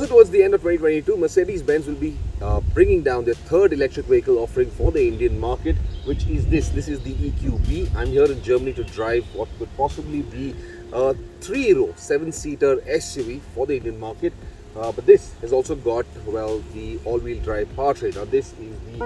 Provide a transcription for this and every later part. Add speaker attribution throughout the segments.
Speaker 1: Closer towards the end of 2022, Mercedes-Benz will be bringing down their third electric vehicle offering for the Indian market, which is this. This is the EQB. I'm here in Germany to drive what could possibly be a 3-row 7-seater SUV for the Indian market. But this has also got, well, the all-wheel drive powertrain. Now this is the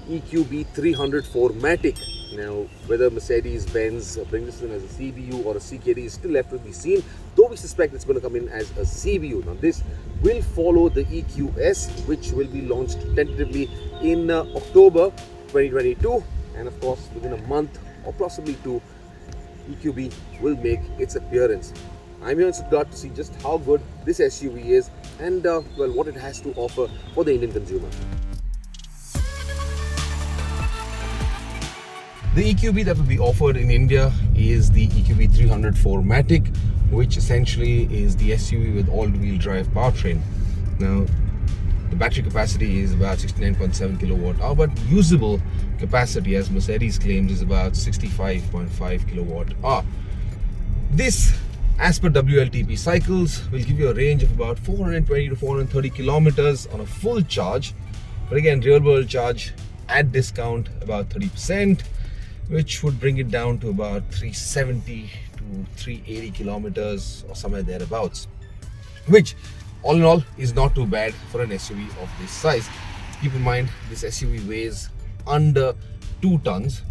Speaker 1: EQB 300/4MATIC. Now, whether Mercedes-Benz brings this in as a CBU or a CKD is still left to be seen, though we suspect it's going to come in as a CBU. Now, this will follow the EQS, which will be launched tentatively in October 2022. And of course, within a month or possibly two, EQB will make its appearance. I'm here in Stuttgart to see just how good this SUV is and, well, what it has to offer for the Indian consumer. The EQB that will be offered in India is the EQB 300/4MATIC, which essentially is the SUV with all-wheel drive powertrain. Now, the battery capacity is about 69.7 kilowatt hour, but usable capacity, as Mercedes claims, is about 65.5 kilowatt hour. This, as per WLTP cycles, will give you a range of about 420 to 430 kilometers on a full charge. But again, real-world charge at discount about 30%. Which would bring it down to about 370 to 380 kilometers or somewhere thereabouts, which all in all is not too bad for an SUV of this size. Keep in mind, this SUV weighs under 2 tons,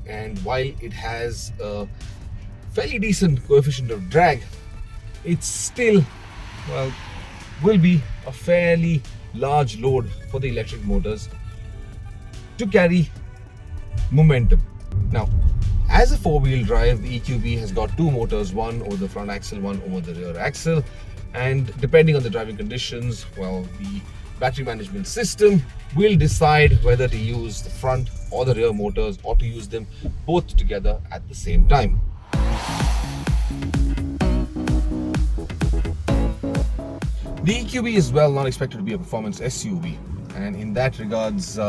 Speaker 1: and while it has a fairly decent coefficient of drag, it's still, well, will be a fairly large load for the electric motors to carry momentum. Now, as a 4-wheel drive, the EQB has got 2 motors, one over the front axle, one over the rear axle, and depending on the driving conditions, well, the battery management system will decide whether to use the front or the rear motors or to use them both together at the same time. The EQB is, well, not expected to be a performance SUV, and in that regards,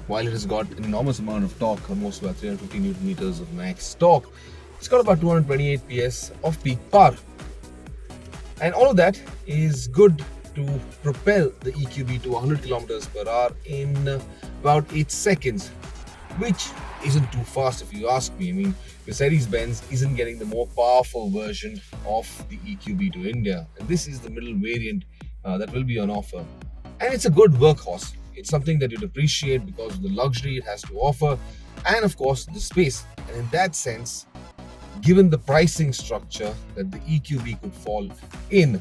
Speaker 1: while it has got an enormous amount of torque, almost about 350 Newton meters of max torque, it's got about 228 PS of peak power. And all of that is good to propel the EQB to 100 kilometers per hour in about 8 seconds, which isn't too fast if you ask me. I mean, Mercedes-Benz isn't getting the more powerful version of the EQB to India. And this is the middle variant that will be on offer. And it's a good workhorse. It's something that you'd appreciate because of the luxury it has to offer and, of course, the space. And in that sense, given the pricing structure that the EQB could fall in,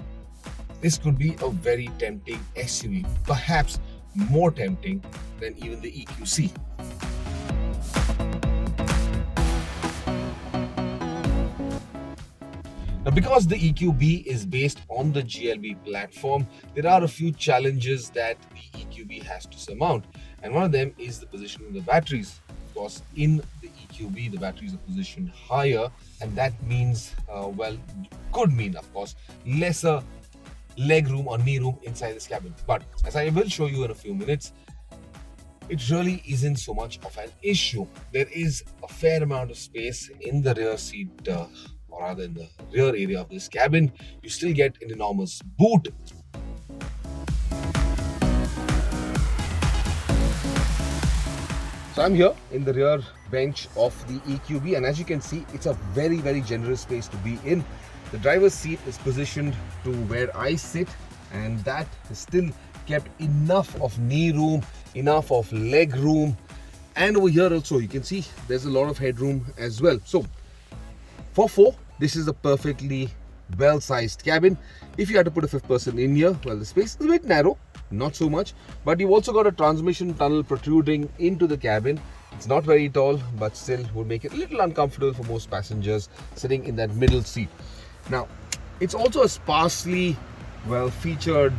Speaker 1: this could be a very tempting SUV, perhaps more tempting than even the EQC. Now, because the EQB is based on the GLB platform, there are a few challenges that the EQB has to surmount. And one of them is the positioning of the batteries. Of course, in the EQB, the batteries are positioned higher, and that means, well, could mean, of course, lesser leg room or knee room inside this cabin. But as I will show you in a few minutes, it really isn't so much of an issue. There is a fair amount of space in the rear seat, or rather in the rear area of this cabin. You still get an enormous boot. So I'm here in the rear bench of the EQB, and as you can see, it's a very, very generous space to be in. The driver's seat is positioned to where I sit, and that is still kept enough of knee room, enough of leg room, and over here also you can see there's a lot of headroom as well. So for 4, this is a perfectly well-sized cabin. If you had to put a 5th person in here, well, the space is a bit narrow, not so much, but you've also got a transmission tunnel protruding into the cabin. It's not very tall, but still would make it a little uncomfortable for most passengers sitting in that middle seat. Now, it's also a sparsely well-featured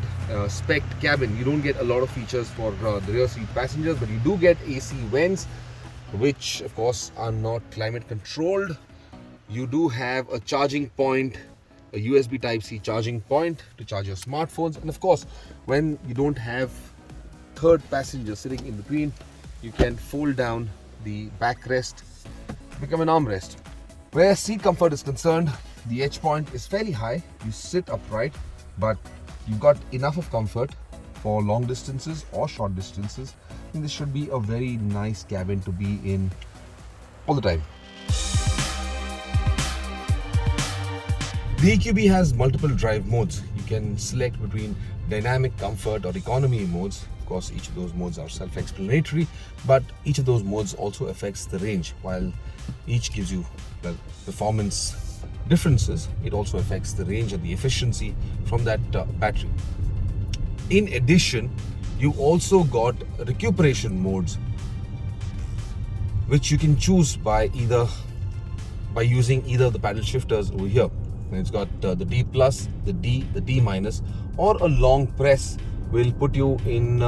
Speaker 1: spec cabin. You don't get a lot of features for the rear seat passengers, but you do get AC vents, which of course are not climate controlled. You do have a charging point, a USB Type-C charging point to charge your smartphones, and of course, when you don't have third passenger sitting in between, you can fold down the backrest, become an armrest. Where seat comfort is concerned, the edge point is fairly high. You sit upright, but you've got enough of comfort for long distances or short distances. I think this should be a very nice cabin to be in all the time. The EQB has multiple drive modes. You can select between dynamic, comfort or economy modes. Of course, each of those modes are self-explanatory, but each of those modes also affects the range. While each gives you performance differences, it also affects the range and the efficiency from that battery. In addition, you also got recuperation modes, which you can choose by using either the paddle shifters over here. And it's got the D plus, the D minus, or a long press will put you in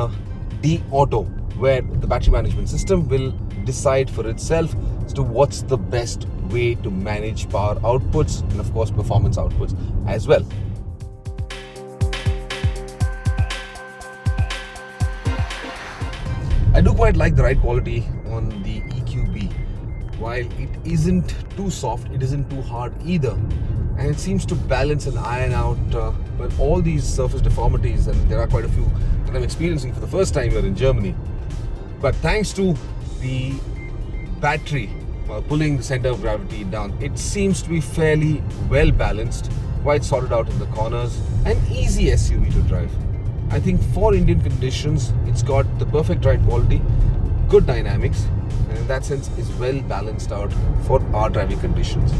Speaker 1: D auto, where the battery management system will decide for itself as to what's the best way to manage power outputs and of course performance outputs as well. I do quite like the ride quality on the EQB. While it isn't too soft, it isn't too hard either, and it seems to balance and iron out all these surface deformities, and there are quite a few that I'm experiencing for the first time here in Germany. But thanks to the battery pulling the center of gravity down, it seems to be fairly well balanced, quite sorted out in the corners, and easy SUV to drive. I think for Indian conditions, it's got the perfect ride quality, good dynamics, and in that sense is well balanced out for our driving conditions.